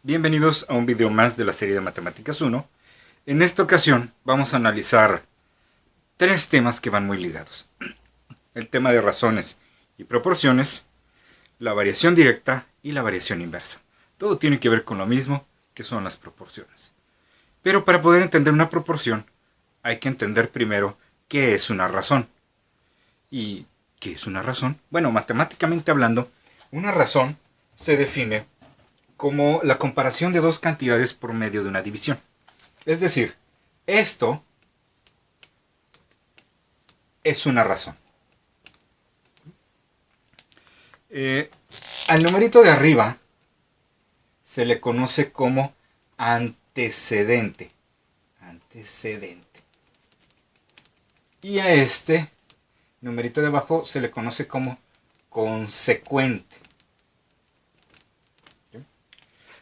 Bienvenidos a un video más de la serie de Matemáticas 1. En esta ocasión vamos a analizar tres temas que van muy ligados. El tema de razones y proporciones, la variación directa y la variación inversa. Todo tiene que ver con lo mismo, que son las proporciones. Pero para poder entender una proporción, hay que entender primero qué es una razón. ¿Y qué es una razón? Bueno, matemáticamente hablando, una razón se define como la comparación de dos cantidades por medio de una división. Es decir, esto es una razón. Al numerito de arriba se le conoce como antecedente. Y a este numerito de abajo se le conoce como consecuente.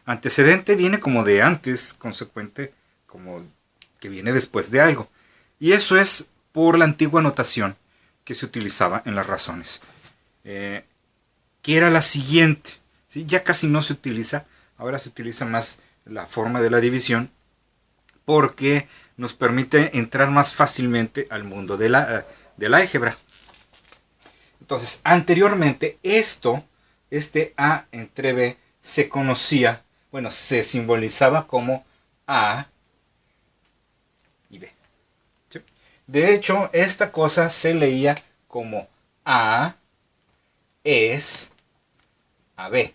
Antecedente viene como de antes, consecuente como que viene después de algo. Y eso es por la antigua notación que se utilizaba en las razones. Que era la siguiente. ¿Sí? Ya casi no se utiliza, ahora se utiliza más la forma de la división porque nos permite entrar más fácilmente al mundo de la álgebra. Entonces, anteriormente este A entre B se conocía, se simbolizaba como A y B. ¿Sí? De hecho, esta cosa se leía como A es AB.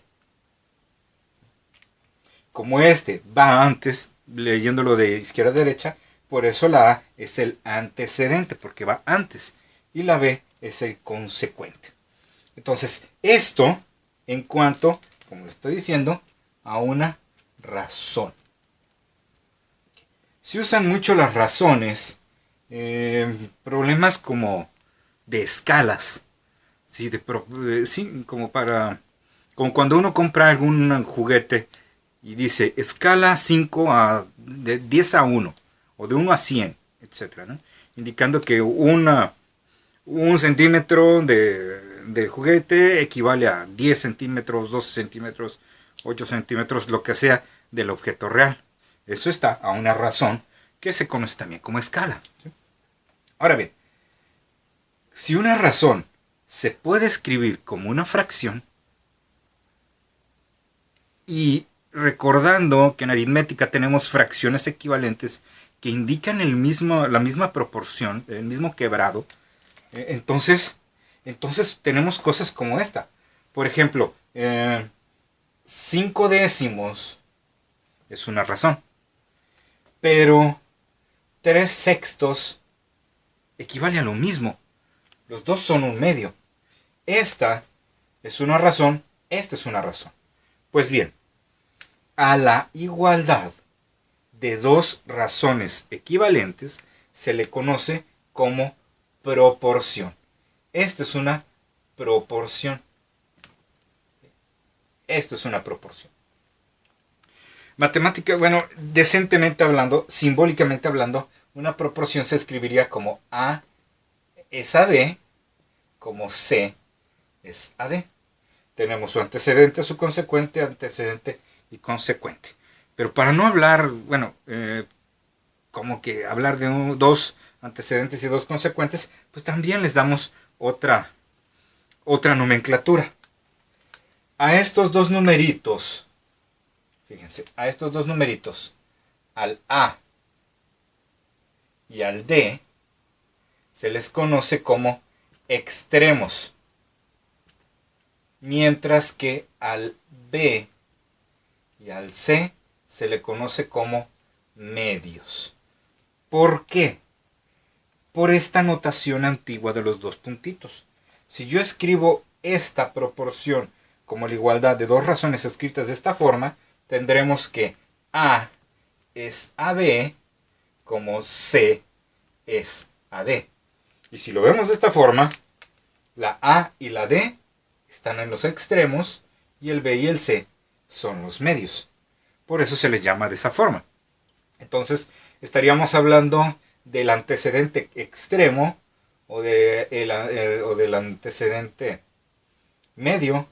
Como este va antes, leyéndolo de izquierda a derecha, por eso la A es el antecedente, porque va antes, y la B es el consecuente. Entonces, esto en cuanto, como le estoy diciendo, a una razón. Se usan mucho las razones, problemas como de escalas, ¿sí? Como cuando uno compra algún juguete y dice escala 5 de 10 a 1 o de 1 a 100, etc., ¿no? Indicando que un centímetro del juguete equivale a 10 centímetros, 12 centímetros, 8 centímetros, lo que sea del objeto real. Eso está a una razón que se conoce también como escala. ¿Sí? Ahora bien, si una razón se puede escribir como una fracción, y recordando que en aritmética tenemos fracciones equivalentes que indican la misma proporción, el mismo quebrado, entonces tenemos cosas como esta. Por ejemplo, 5 décimos es una razón, pero 3 sextos equivale a lo mismo. Los dos son un medio. Esta es una razón, esta es una razón. Pues bien, a la igualdad de dos razones equivalentes se le conoce como proporción. Esta es una proporción. Esto es una proporción. Matemática, decentemente hablando, simbólicamente hablando, una proporción se escribiría como A es a B, como C es a D. Tenemos su antecedente, su consecuente, antecedente y consecuente. Pero para no hablar, como que hablar de dos antecedentes y dos consecuentes, pues también les damos otra nomenclatura. A estos dos numeritos, fíjense, al A y al D, se les conoce como extremos, mientras que al B y al C se le conoce como medios. ¿Por qué? Por esta notación antigua de los dos puntitos. Si yo escribo esta proporción como la igualdad de dos razones escritas de esta forma, tendremos que A es a B como C es a D. Y si lo vemos de esta forma, la A y la D están en los extremos y el B y el C son los medios. Por eso se les llama de esa forma. Entonces, estaríamos hablando del antecedente extremo o del antecedente medio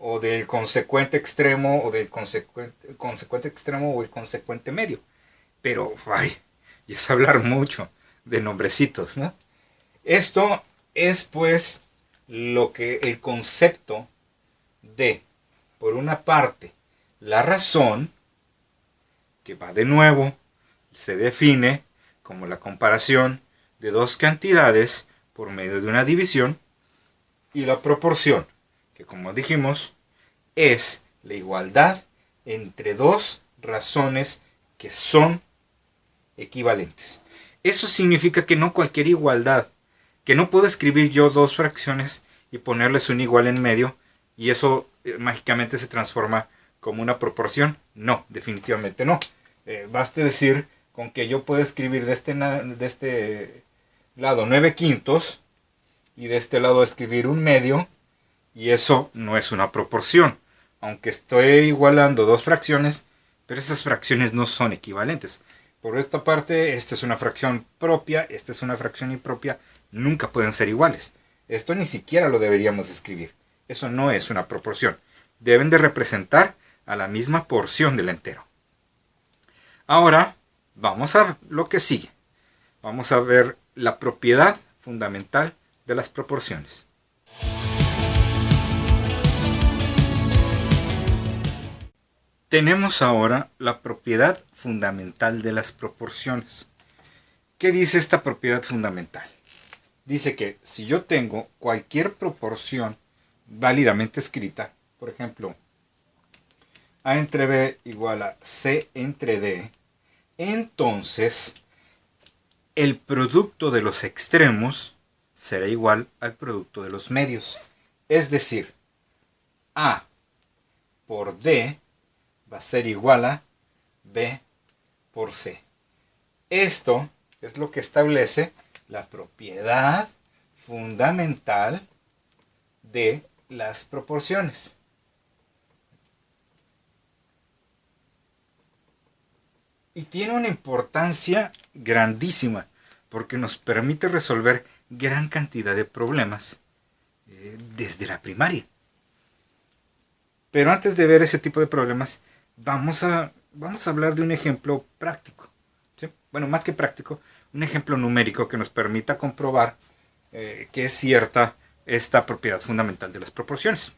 o del consecuente extremo, o del consecuente extremo, o el consecuente medio. Pero, ay, y es hablar mucho de nombrecitos, ¿no? Esto es pues el concepto de, por una parte, la razón, que va de nuevo, se define como la comparación de dos cantidades por medio de una división, y la proporción, que como dijimos, es la igualdad entre dos razones que son equivalentes. Eso significa que no cualquier igualdad, que no puedo escribir yo dos fracciones y ponerles un igual en medio y eso mágicamente se transforma como una proporción. No, definitivamente no. Basta decir con que yo puedo escribir de este lado 9/5 y de este lado escribir un medio, y eso no es una proporción. Aunque estoy igualando dos fracciones, pero esas fracciones no son equivalentes. Por esta parte, esta es una fracción propia, esta es una fracción impropia, nunca pueden ser iguales. Esto ni siquiera lo deberíamos escribir. Eso no es una proporción. Deben de representar a la misma porción del entero. Ahora, vamos a lo que sigue. Vamos a ver la propiedad fundamental de las proporciones. Tenemos ahora la propiedad fundamental de las proporciones. ¿Qué dice esta propiedad fundamental? Dice que si yo tengo cualquier proporción válidamente escrita, por ejemplo, A entre B igual a C entre D, entonces el producto de los extremos será igual al producto de los medios. Es decir, A por D va a ser igual a B por C. Esto es lo que establece la propiedad fundamental de las proporciones. Y tiene una importancia grandísima porque nos permite resolver gran cantidad de problemas desde la primaria. Pero antes de ver ese tipo de problemas, vamos a hablar de un ejemplo práctico. ¿Sí? Bueno, más que práctico, un ejemplo numérico que nos permita comprobar que es cierta esta propiedad fundamental de las proporciones.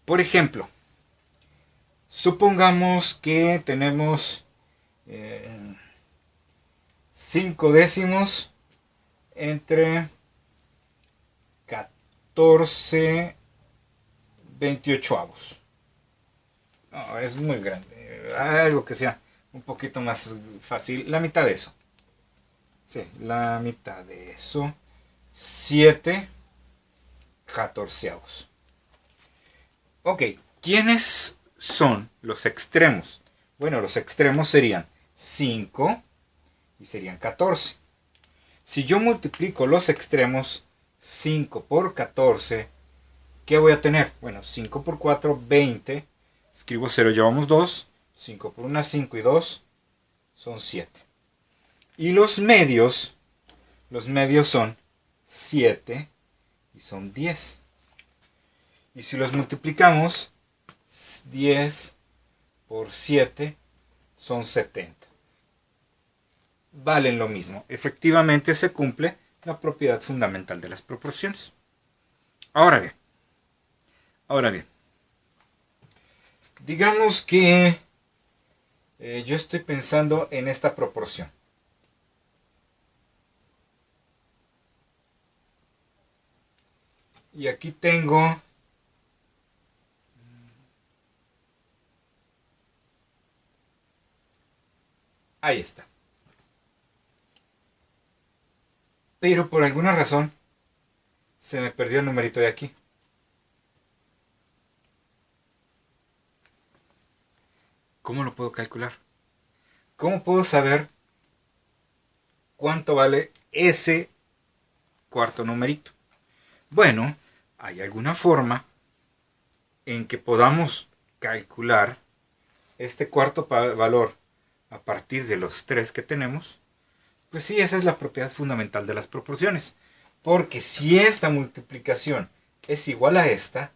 Por ejemplo, supongamos que tenemos 5 décimos entre 14 28avos. No, es muy grande. Algo que sea un poquito más fácil. La mitad de eso. Sí, la mitad de eso. 7 14avos. Ok, ¿quiénes son los extremos? Bueno, los extremos serían 5 y serían 14. Si yo multiplico los extremos 5 por 14, ¿qué voy a tener? Bueno, 5 por 4, 20. Escribo 0, llevamos 2. 5 por 1, 5 y 2 son 7. Y los medios son 7 y son 10. Y si los multiplicamos, 10 por 7 son 70. Valen lo mismo. Efectivamente se cumple la propiedad fundamental de las proporciones. Ahora bien, digamos que yo estoy pensando en esta proporción. Y aquí tengo ahí está. Pero por alguna razón se me perdió el numerito de aquí. ¿Cómo lo puedo calcular? ¿Cómo puedo saber cuánto vale ese cuarto numerito? Bueno, ¿hay alguna forma en que podamos calcular este cuarto valor a partir de los 3 que tenemos? Pues sí, esa es la propiedad fundamental de las proporciones. Porque si esta multiplicación es igual a esta,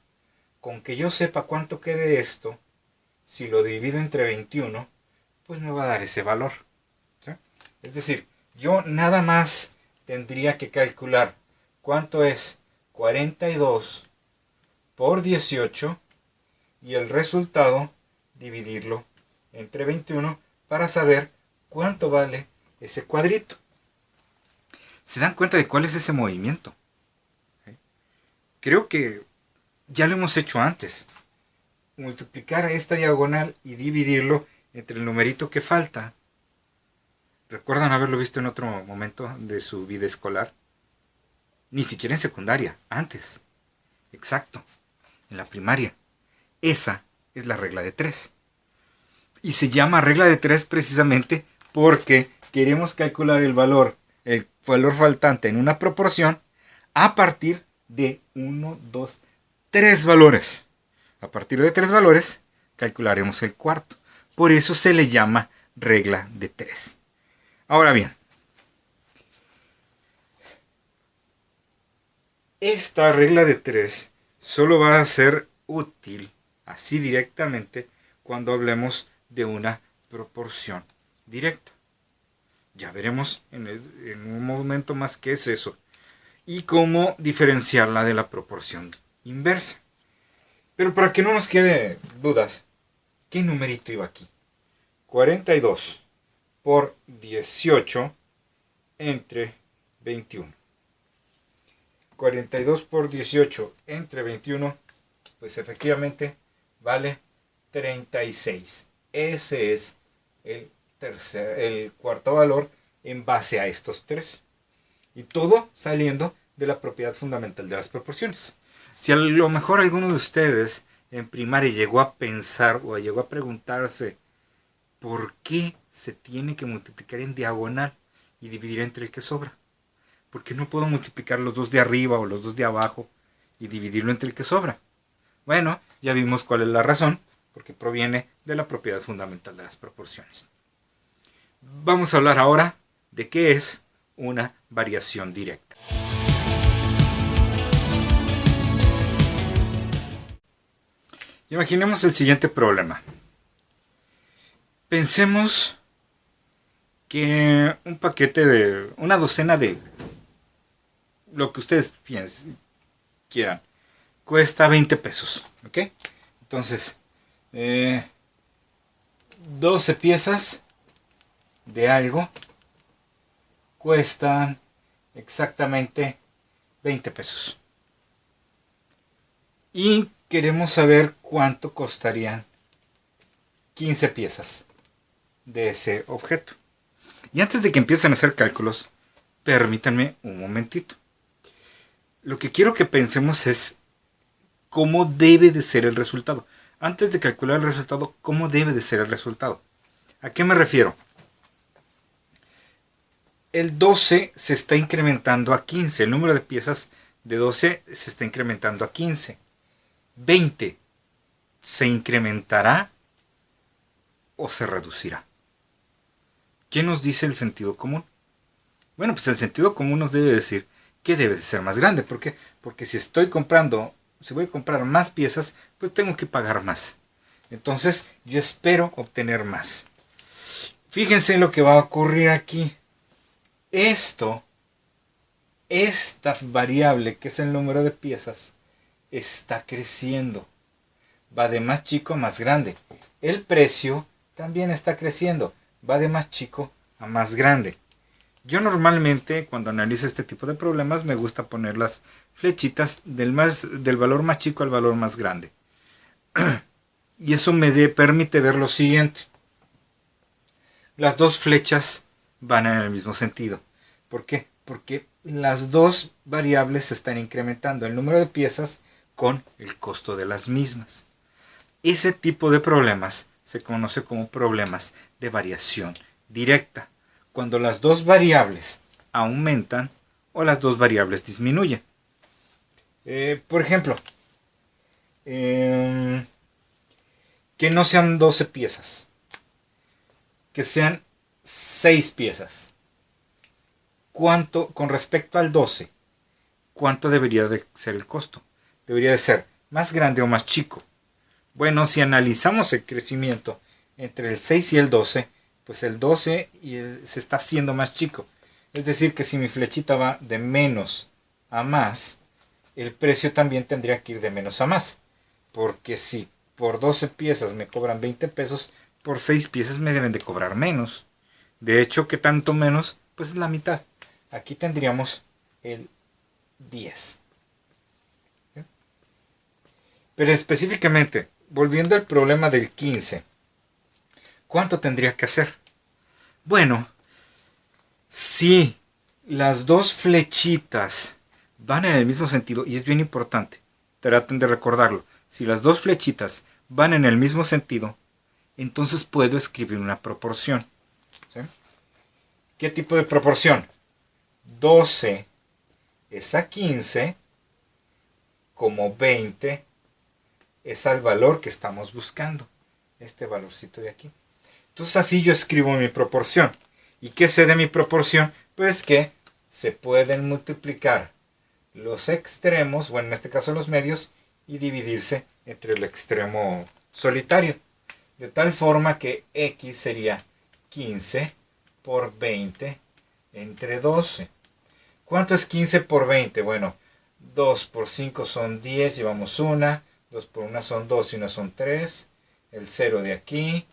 con que yo sepa cuánto quede esto, si lo divido entre 21, pues me va a dar ese valor. ¿Sí? Es decir, yo nada más tendría que calcular cuánto es 42 por 18 y el resultado dividirlo entre 21 para saber cuánto vale ese cuadrito. ¿Se dan cuenta de cuál es ese movimiento? ¿Sí? Creo que ya lo hemos hecho antes. Multiplicar esta diagonal y dividirlo entre el numerito que falta. ¿Recuerdan haberlo visto en otro momento de su vida escolar? Ni siquiera en secundaria, antes. Exacto, en la primaria. Esa es la regla de 3. Y se llama regla de 3 precisamente porque queremos calcular el valor faltante en una proporción a partir de 1, 2, 3 valores. A partir de 3 valores calcularemos el cuarto. Por eso se le llama regla de 3. Ahora bien, esta regla de 3 solo va a ser útil así directamente cuando hablemos de una proporción directa. Ya veremos en un momento más qué es eso y cómo diferenciarla de la proporción inversa. Pero para que no nos quede dudas, ¿qué numerito iba aquí? 42 por 18 entre 21. 42 por 18 entre 21, pues efectivamente vale 36. Ese es el cuarto valor en base a estos tres. Y todo saliendo de la propiedad fundamental de las proporciones. Si a lo mejor alguno de ustedes en primaria llegó a pensar o llegó a preguntarse ¿por qué se tiene que multiplicar en diagonal y dividir entre el que sobra? ¿Por qué no puedo multiplicar los dos de arriba o los dos de abajo y dividirlo entre el que sobra? Bueno, ya vimos cuál es la razón, porque proviene de la propiedad fundamental de las proporciones. Vamos a hablar ahora de qué es una variación directa. Imaginemos el siguiente problema. Pensemos que un paquete de una docena de lo que ustedes quieran cuesta 20 pesos, ¿ok? Entonces, 12 piezas de algo cuestan exactamente 20 pesos. Y queremos saber cuánto costarían 15 piezas de ese objeto. Y antes de que empiecen a hacer cálculos, permítanme un momentito. Lo que quiero que pensemos es cómo debe de ser el resultado. Antes de calcular el resultado, ¿cómo debe de ser el resultado? ¿A qué me refiero? El 12 se está incrementando a 15. El número de piezas de 12 se está incrementando a 15. 20 se incrementará o se reducirá. ¿Qué nos dice el sentido común? Bueno, pues el sentido común nos debe decir que debe de ser más grande. ¿Por qué? Porque si voy a comprar más piezas, pues tengo que pagar más. Entonces yo espero obtener más. Fíjense lo que va a ocurrir aquí. Esta variable que es el número de piezas está creciendo. Va de más chico a más grande. El precio también está creciendo. Va de más chico a más grande. Yo normalmente cuando analizo este tipo de problemas me gusta poner las flechitas del valor más chico al valor más grande. Y eso me permite ver lo siguiente. Las dos flechas van en el mismo sentido. ¿Por qué? Porque las dos variables se están incrementando, el número de piezas con el costo de las mismas. Ese tipo de problemas se conoce como problemas de variación directa, cuando las dos variables aumentan o las dos variables disminuyen. Por ejemplo, que no sean 12 piezas, que sean 6 piezas. ¿Cuánto, con respecto al 12, cuánto debería de ser el costo? Debería de ser ¿Más grande o más chico? Bueno, si analizamos el crecimiento entre el 6 y el 12, pues el 12 se está haciendo más chico. Es decir, que si mi flechita va de menos a más, el precio también tendría que ir de menos a más. Porque si por 12 piezas me cobran 20 pesos, por 6 piezas me deben de cobrar menos. De hecho, ¿qué tanto menos? Pues es la mitad. Aquí tendríamos el 10. Pero específicamente, volviendo al problema del 15, ¿cuánto tendría que hacer? Bueno, si las dos flechitas van en el mismo sentido, y es bien importante, traten de recordarlo, si las dos flechitas van en el mismo sentido, entonces puedo escribir una proporción. ¿Sí? ¿Qué tipo de proporción? 12 es a 15, como 20 es al valor que estamos buscando. Este valorcito de aquí. Entonces así yo escribo mi proporción. ¿Y qué sé de mi proporción? Pues que se pueden multiplicar los extremos, bueno, en este caso los medios, y dividirse entre el extremo solitario. De tal forma que x sería 15 por 20 entre 12. ¿Cuánto es 15 por 20? Bueno, 2 por 5 son 10, llevamos una. 2 por 1 son 2 y 1 son 3. El 0 de aquí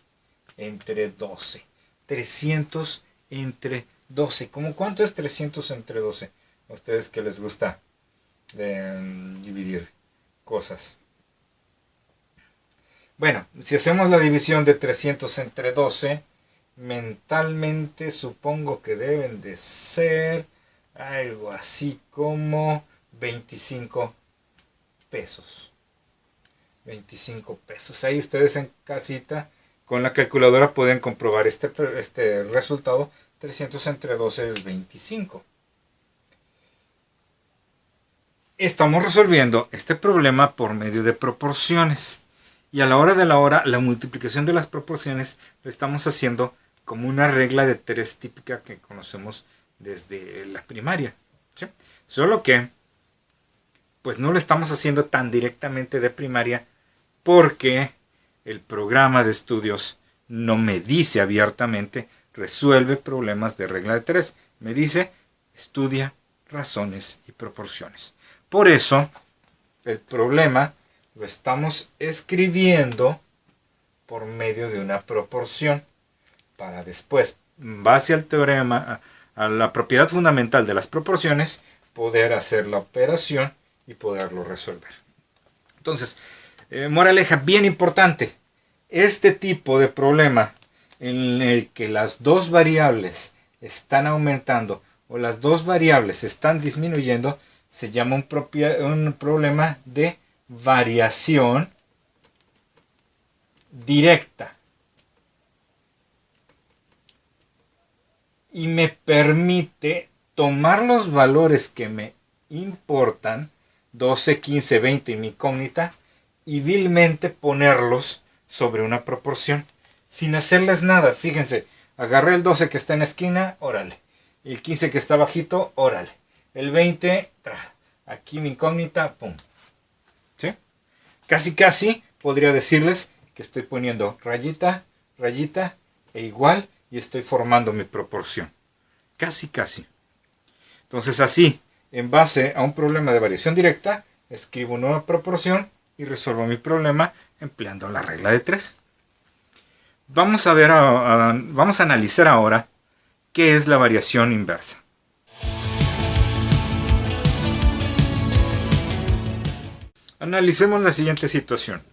entre 12. 300 entre 12. ¿Cómo cuánto es 300 entre 12? A ustedes que les gusta dividir cosas. Bueno, si hacemos la división de 300 entre 12, mentalmente supongo que deben de ser algo así como 25 pesos. 25 pesos. Ahí ustedes en casita con la calculadora pueden comprobar este resultado. 300 entre 12 es 25. Estamos resolviendo este problema por medio de proporciones. Y a la hora de la multiplicación de las proporciones lo estamos haciendo como una regla de 3 típica que conocemos desde la primaria. ¿Sí? Solo que, pues no lo estamos haciendo tan directamente de primaria porque el programa de estudios no me dice abiertamente resuelve problemas de regla de 3. Me dice estudia razones y proporciones. Por eso, el problema lo estamos escribiendo por medio de una proporción para después, en base al teorema, a la propiedad fundamental de las proporciones, poder hacer la operación y poderlo resolver. Entonces, moraleja bien importante, este tipo de problema en el que las dos variables están aumentando o las dos variables están disminuyendo, se llama un problema de variación directa. Y me permite tomar los valores que me importan, 12, 15, 20 y mi incógnita, y vilmente ponerlos sobre una proporción, sin hacerles nada. Fíjense, agarré el 12 que está en la esquina, órale. El 15 que está bajito, órale. El 20, aquí mi incógnita, pum. ¿Sí? Casi podría decirles que estoy poniendo rayita, rayita e igual y estoy formando mi proporción. Casi. Entonces así, en base a un problema de variación directa, escribo una nueva proporción y resuelvo mi problema empleando la regla de 3. Vamos a analizar ahora qué es la variación inversa. Analicemos la siguiente situación.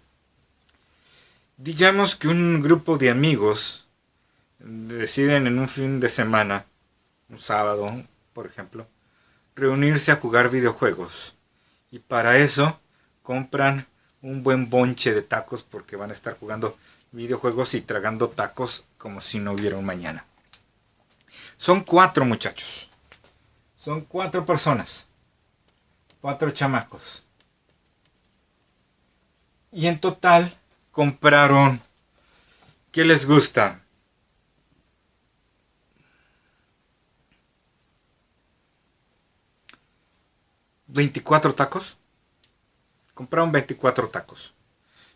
Digamos que un grupo de amigos deciden en un fin de semana, un sábado, por ejemplo, reunirse a jugar videojuegos. Y para eso compran un buen bonche de tacos porque van a estar jugando videojuegos y tragando tacos como si no hubiera un mañana. Son 4 muchachos. Son 4 personas. 4 chamacos. Y en total compraron, ¿qué les gusta? ¿24 tacos? compraron 24 tacos.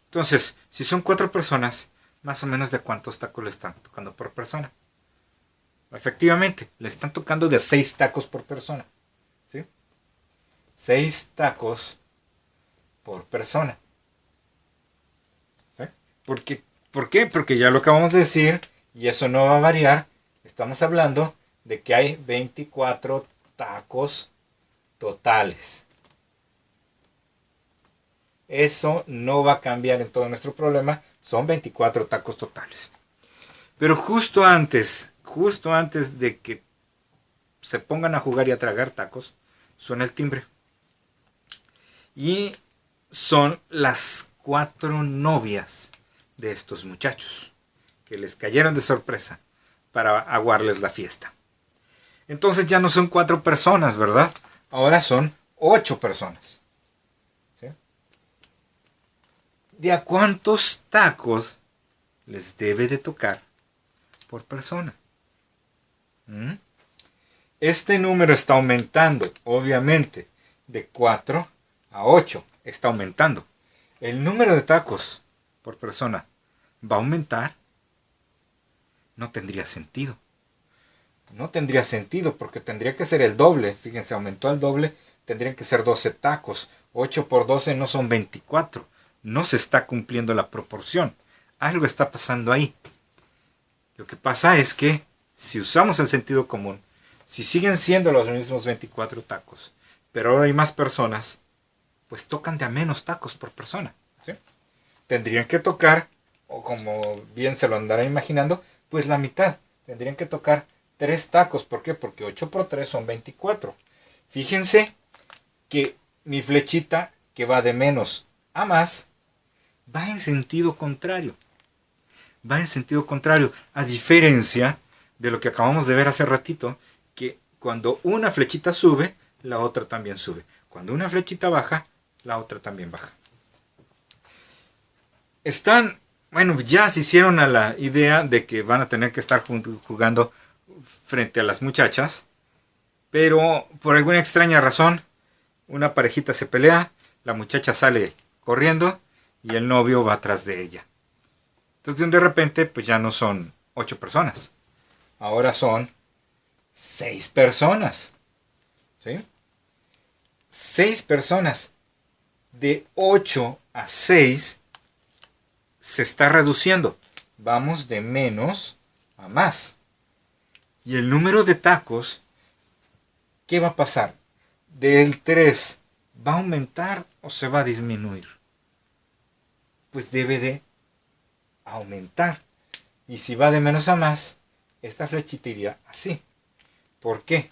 Entonces, si son 4 personas, más o menos de cuántos tacos le están tocando por persona. Efectivamente, le están tocando de 6 tacos por persona. ¿Sí? 6 tacos por persona. ¿Sí? ¿Por qué? Porque ya lo acabamos de decir, y eso no va a variar. Estamos hablando de que hay 24 tacos totales. Eso no va a cambiar en todo nuestro problema. Son 24 tacos totales. Pero justo antes de que se pongan a jugar y a tragar tacos, suena el timbre. Y son las 4 novias de estos muchachos que les cayeron de sorpresa para aguarles la fiesta. Entonces ya no son 4 personas, ¿verdad? Ahora son 8 personas. ¿Sí? ¿De a cuántos tacos les debe de tocar por persona? Este número está aumentando, obviamente, de 4 a 8. Está aumentando. ¿El número de tacos por persona va a aumentar? No tendría sentido. No tendría sentido porque tendría que ser el doble. Fíjense, aumentó al doble. Tendrían que ser 12 tacos. 8 por 12 no son 24. No se está cumpliendo la proporción. Algo está pasando ahí. Lo que pasa es que si usamos el sentido común, si siguen siendo los mismos 24 tacos, pero ahora hay más personas, pues tocan de a menos tacos por persona. ¿Sí? Tendrían que tocar, o como bien se lo andará imaginando, pues la mitad. Tendrían que tocar 3 tacos. ¿Por qué? Porque 8 por 3 son 24. Fíjense que mi flechita, que va de menos a más, va en sentido contrario. Va en sentido contrario, a diferencia de lo que acabamos de ver hace ratito, que cuando una flechita sube, la otra también sube. Cuando una flechita baja, la otra también baja. Ya se hicieron a la idea de que van a tener que estar jugando frente a las muchachas, pero por alguna extraña razón, una parejita se pelea, la muchacha sale corriendo y el novio va atrás de ella. Entonces de repente pues ya no son 8 personas, ahora son 6 personas. ¿Sí? 6 personas. De 8 a 6 se está reduciendo. Vamos de menos a más. Y el número de tacos, ¿qué va a pasar? Del 3, ¿va a aumentar o se va a disminuir? Pues debe de aumentar. Y si va de menos a más, esta flechita iría así. ¿Por qué?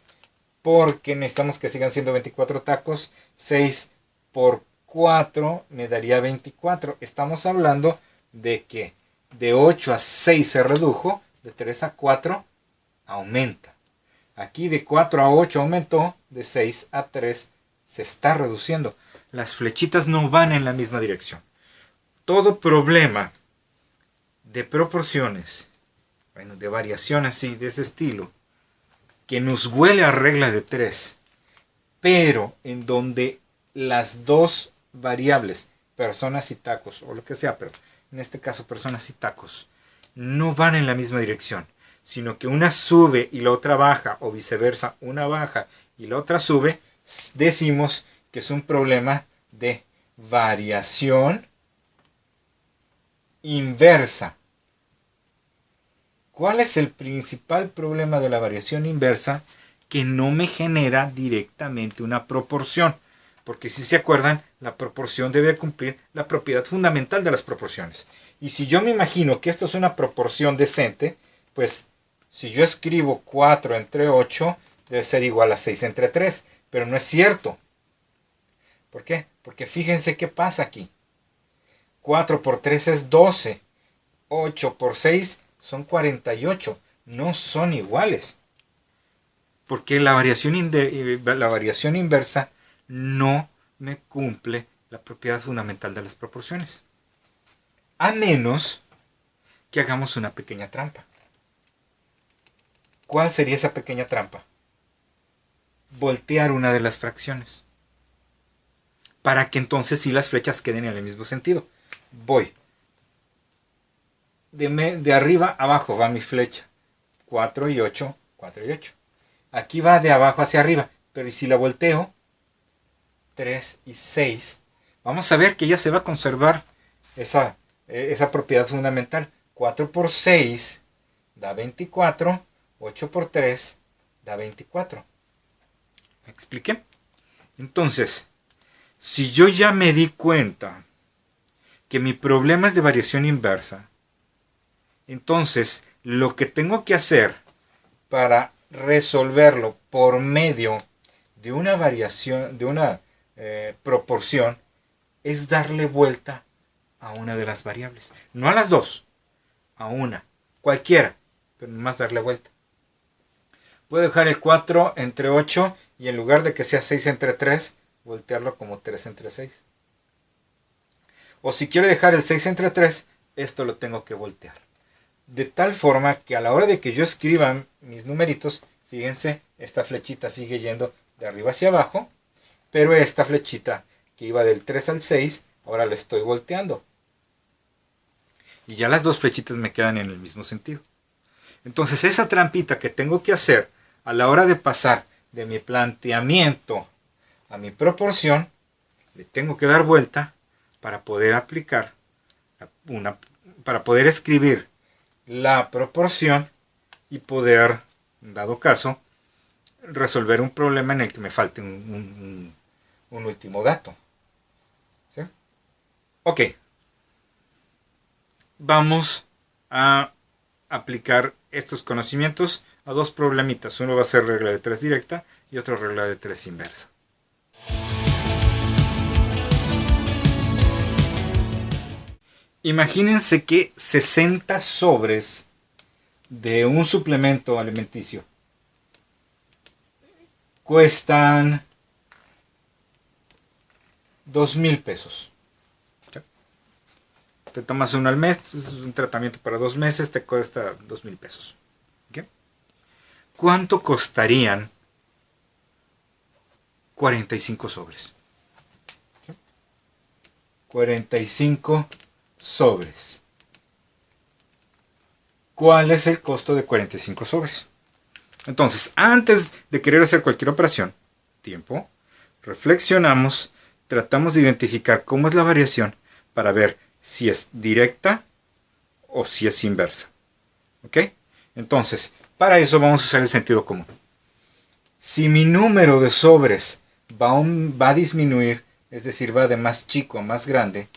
Porque necesitamos que sigan siendo 24 tacos. 6 por 4 me daría 24. Estamos hablando de que de 8 a 6 se redujo, de 3 a 4 aumenta. Aquí de 4 a 8 aumentó, de 6 a 3 se está reduciendo. Las flechitas no van en la misma dirección. Todo problema de proporciones, de variación así, de ese estilo, que nos huele a regla de 3, pero en donde las dos variables, personas y tacos, o lo que sea, pero en este caso personas y tacos, no van en la misma dirección, sino que una sube y la otra baja, o viceversa, una baja y la otra sube, decimos que es un problema de variación inversa. ¿Cuál es el principal problema de la variación inversa? Que no me genera directamente una proporción. Porque si se acuerdan, la proporción debe cumplir la propiedad fundamental de las proporciones. Y si yo me imagino que esto es una proporción decente, pues si yo escribo 4 entre 8, debe ser igual a 6 entre 3. Pero no es cierto. ¿Por qué? Porque fíjense qué pasa aquí. 4 por 3 es 12. 8 por 6 son 48. No son iguales. Porque la variación inversa no me cumple la propiedad fundamental de las proporciones. A menos que hagamos una pequeña trampa. ¿Cuál sería esa pequeña trampa? Voltear una de las fracciones. para que entonces sí las flechas queden en el mismo sentido. Voy de arriba a abajo va mi flecha. 4 y 8, 4 y 8. Aquí va de abajo hacia arriba, pero ¿y si la volteo? 3 y 6. Vamos a ver que ya se va a conservar esa propiedad fundamental. 4 por 6 da 24, 8 por 3 da 24. ¿Me expliqué? Entonces, si yo ya me di cuenta que mi problema es de variación inversa, entonces lo que tengo que hacer para resolverlo por medio de una variación, de una proporción, es darle vuelta a una de las variables. No a las dos, a una. Cualquiera, pero más darle vuelta. Puedo dejar el 4 entre 8 y en lugar de que sea 6 entre 3, voltearlo como 3 entre 6. O si quiero dejar el 6 entre 3, esto lo tengo que voltear. De tal forma que a la hora de que yo escriba mis numeritos, fíjense, esta flechita sigue yendo de arriba hacia abajo, pero esta flechita que iba del 3 al 6, ahora la estoy volteando. Y ya las dos flechitas me quedan en el mismo sentido. Entonces esa trampita que tengo que hacer a la hora de pasar de mi planteamiento a mi proporción, le tengo que dar vuelta para poder aplicar para poder escribir la proporción y poder, dado caso, resolver un problema en el que me falte un último dato. ¿Sí? Ok. Vamos a aplicar estos conocimientos a dos problemitas. Uno va a ser regla de 3 directa y otro regla de 3 inversa. Imagínense que 60 sobres de un suplemento alimenticio cuestan 2,000 pesos. Te tomas uno al mes, es un tratamiento para 2 meses, te cuesta 2,000 pesos. ¿Okay? ¿Cuánto costarían 45 sobres? 45 sobres. ¿Cuál es el costo de 45 sobres? Entonces, antes de querer hacer cualquier operación, tiempo, reflexionamos, tratamos de identificar cómo es la variación para ver si es directa o si es inversa. ¿Ok? Entonces, para eso vamos a usar el sentido común. Si mi número de sobres va a disminuir, es decir, va de más chico a más grande,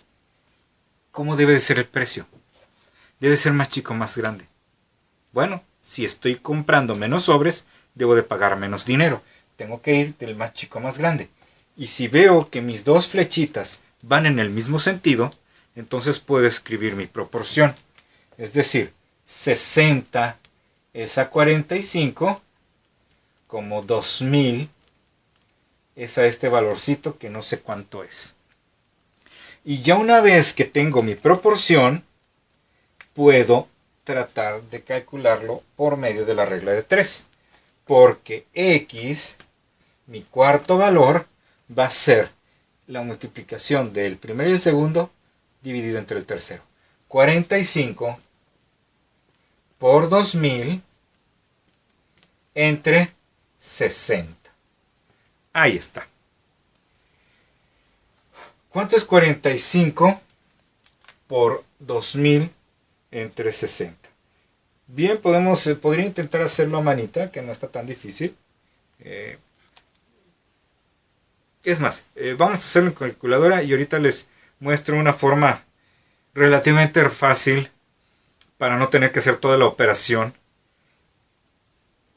¿cómo debe de ser el precio? Debe ser más chico o más grande. Bueno, si estoy comprando menos sobres, debo de pagar menos dinero. Tengo que ir del más chico a más grande. Y si veo que mis dos flechitas van en el mismo sentido, entonces puedo escribir mi proporción. Es decir, 60 es a 45, como 2,000 es a este valorcito que no sé cuánto es. Y ya una vez que tengo mi proporción, puedo tratar de calcularlo por medio de la regla de 3. Porque x, mi cuarto valor, va a ser la multiplicación del primero y el segundo dividido entre el tercero. 45 por 2,000 entre 60. Ahí está. ¿Cuánto es 45 por 2,000 entre 60? Bien, podría intentar hacerlo a manita, que no está tan difícil. Es más, vamos a hacerlo en calculadora y ahorita les muestro una forma relativamente fácil para no tener que hacer toda la operación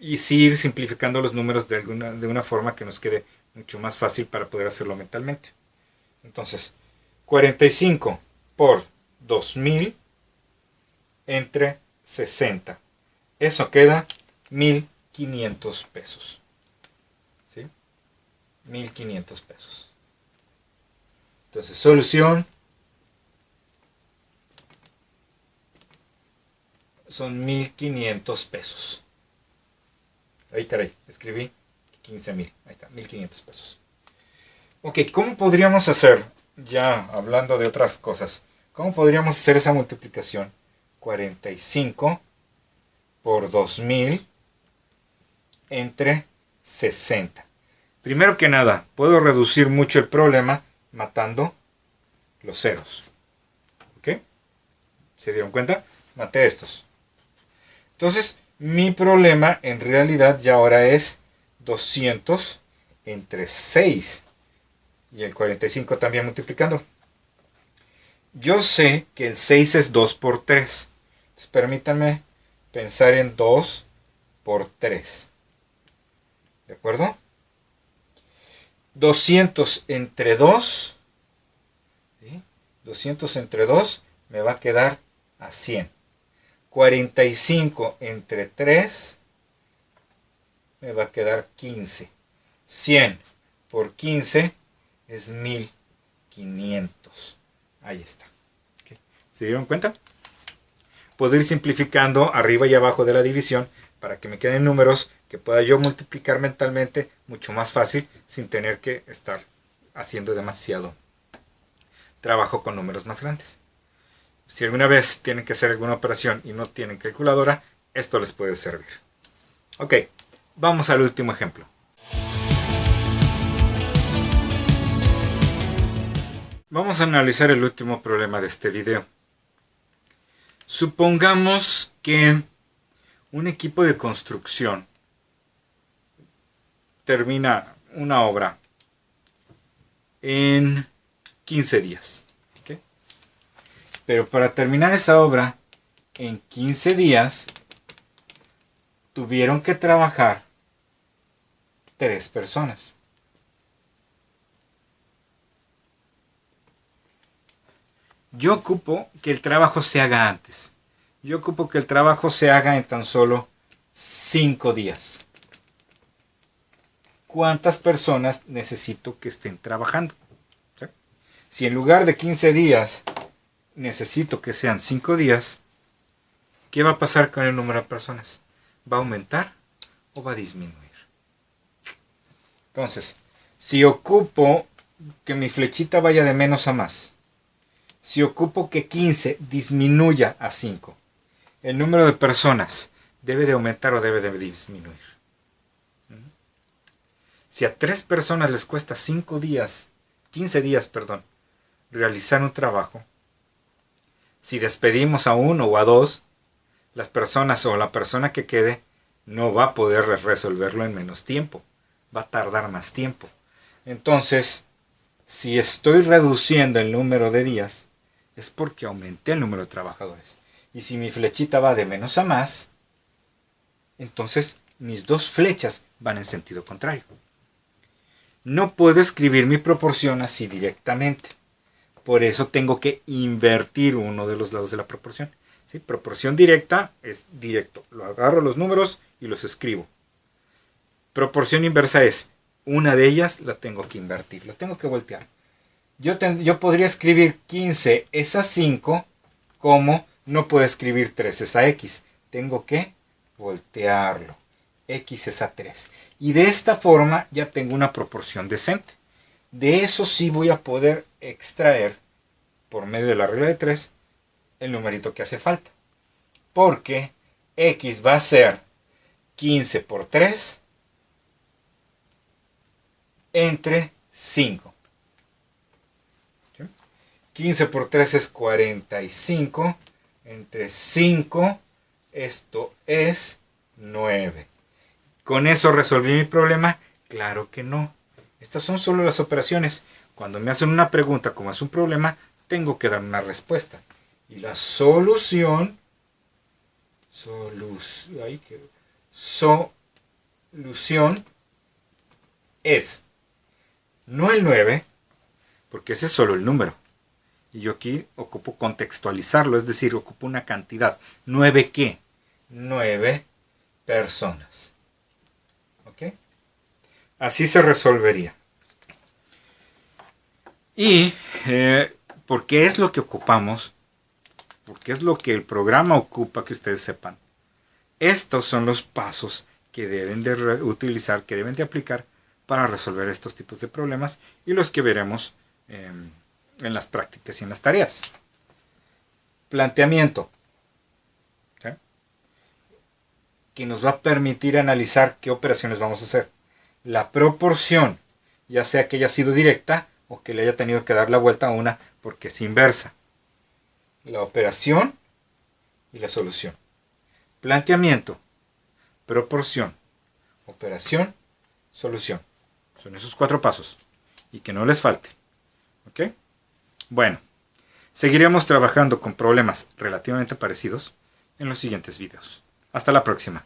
y sí ir simplificando los números de una forma que nos quede mucho más fácil para poder hacerlo mentalmente. Entonces, 45 por 2,000 entre 60. Eso queda 1,500 pesos. ¿Sí? 1,500 pesos. Entonces, solución son 1,500 pesos. Ahí caray, escribí 15,000. Ahí está, 1,500 pesos. Ok, ¿cómo podríamos hacer, ya hablando de otras cosas, cómo podríamos hacer esa multiplicación? 45 por 2000 entre 60. Primero que nada, puedo reducir mucho el problema matando los ceros. ¿Ok? ¿Se dieron cuenta? Maté estos. Entonces, mi problema en realidad ya ahora es 200 entre 6. Y el 45 también multiplicando. Yo sé que el 6 es 2 por 3. Entonces, permítanme pensar en 2 por 3. ¿De acuerdo? 200 entre 2. ¿Sí? 200 entre 2 me va a quedar a 100. 45 entre 3 me va a quedar 15. 100 por 15 es 1500. Ahí está. ¿Se dieron cuenta? Puedo ir simplificando arriba y abajo de la división para que me queden números que pueda yo multiplicar mentalmente mucho más fácil sin tener que estar haciendo demasiado trabajo con números más grandes. Si alguna vez tienen que hacer alguna operación y no tienen calculadora, esto les puede servir. Ok, vamos al último ejemplo. Vamos a analizar el último problema de este video. Supongamos que un equipo de construcción termina una obra en 15 días. ¿Okay? Pero para terminar esa obra en 15 días tuvieron que trabajar 3 personas. Yo ocupo que el trabajo se haga antes. Yo ocupo que el trabajo se haga en tan solo 5 días. ¿Cuántas personas necesito que estén trabajando? ¿Sí? Si en lugar de 15 días necesito que sean 5 días, ¿qué va a pasar con el número de personas? ¿Va a aumentar o va a disminuir? Entonces, si ocupo que mi flechita vaya de menos a más, si ocupo que 15 disminuya a 5, ¿el número de personas debe de aumentar o debe de disminuir? Si a 3 personas les cuesta 15 días, realizar un trabajo, si despedimos a 1 o a 2, las personas o la persona que quede no va a poder resolverlo en menos tiempo, va a tardar más tiempo. Entonces, si estoy reduciendo el número de días, es porque aumenté el número de trabajadores. Y si mi flechita va de menos a más, entonces mis 2 flechas van en sentido contrario. No puedo escribir mi proporción así directamente. Por eso tengo que invertir uno de los lados de la proporción. ¿Sí? Proporción directa es directo. Lo agarro los números y los escribo. Proporción inversa es, una de ellas la tengo que invertir, la tengo que voltear. Yo podría escribir 15 es a 5, como no puedo escribir 3 es a x. Tengo que voltearlo. X es a 3. Y de esta forma ya tengo una proporción decente. De eso sí voy a poder extraer, por medio de la regla de 3, el numerito que hace falta. Porque x va a ser 15 por 3 entre 5. 15 por 3 es 45. Entre 5, esto es 9. ¿Con eso resolví mi problema? Claro que no. Estas son solo las operaciones. Cuando me hacen una pregunta como es un problema, tengo que dar una respuesta. Y la solución es no el 9, porque ese es solo el número. Y yo aquí ocupo contextualizarlo, es decir, ocupo una cantidad. ¿9 qué? 9 personas. ¿Ok? Así se resolvería. Y porque es lo que ocupamos, porque es lo que el programa ocupa, que ustedes sepan. Estos son los pasos que deben de utilizar, que deben de aplicar para resolver estos tipos de problemas y los que veremos en las prácticas y en las tareas. Planteamiento, ¿sí?, que nos va a permitir analizar qué operaciones vamos a hacer. La proporción, ya sea que haya sido directa o que le haya tenido que dar la vuelta a una porque es inversa. La operación y la solución. Planteamiento, proporción, operación, solución. Son esos 4 pasos. Y que no les falte. ¿Ok? Bueno, seguiremos trabajando con problemas relativamente parecidos en los siguientes videos. Hasta la próxima.